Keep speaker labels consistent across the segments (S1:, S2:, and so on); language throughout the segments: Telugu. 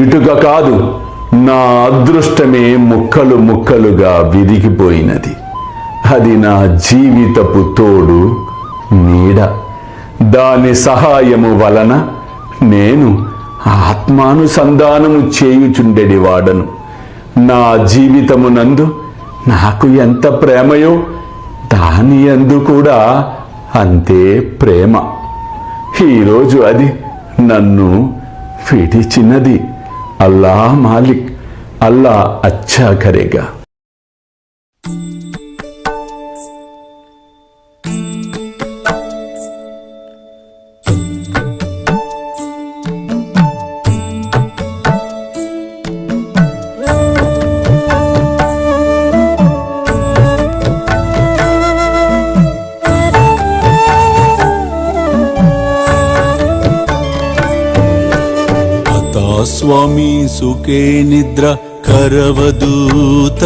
S1: ఇటుక కాదు, నా అదృష్టమే ముక్కలు ముక్కలుగా విరిగిపోయినది. అది నా జీవితపు తోడు నీడ. దాని సహాయము వలన నేను ఆత్మానుసంధానము చేయుచుండెడివాడను. నా జీవితమునందు నాకు ఎంత ప్రేమయో దాని యందు కూడా అంతే ప్రేమ. ఈరోజు అది నన్ను విడిచినది. అల్లా మాలిక్, అల్లా అచ్చా కరేగా.
S2: స్వామి సుఖే నిద్ర కరవదూత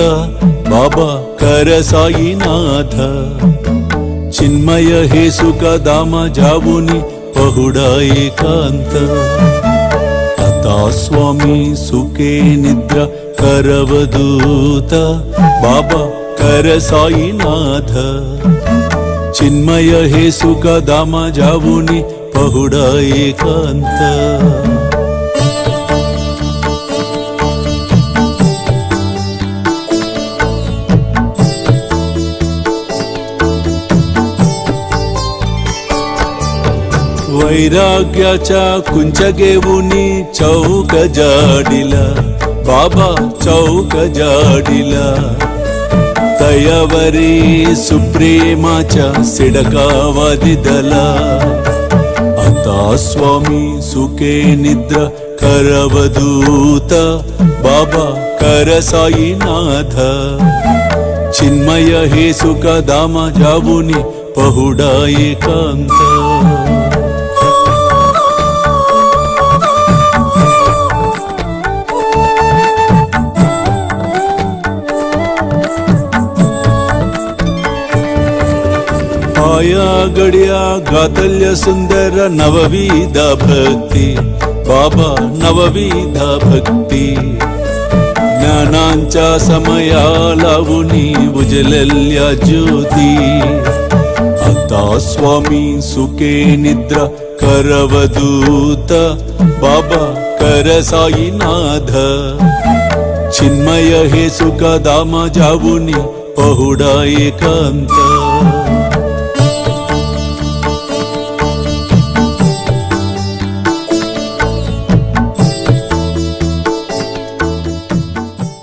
S2: బాబా కర సాయినాథ చిన్మయ హే సుఖ దామ జావుని పహుడా ఏకాంత అతా స్వామి సుఖే నిద్ర కరవదూత బాబా కర సాయినాథ చిన్మయ హే సుఖ దామ జావుని పహుడా ఏకాంత वैराग्याच्या कुंचगेवुनी चौक जाडिला बाबा चौक जाडिला तयावरी सुप्रेमाच्या सिडकावादिदला आता स्वामी सुखे निद्र करवदूत बाबा कर साईनाथ चिन्मय हे सुख दाम जावुनी पहुडा एकांत आया गड्या गातल्य सुंदर नवविध भक्ति बाबा नवविध भक्ति ज्ञानांच्या समयालावुनी उजलल्या ज्योती आता स्वामी सुखे निद्रा करवदूत बाबा कर साईनाथ चिन्मय हे सुख दाम जावुनी पहुडा एकांत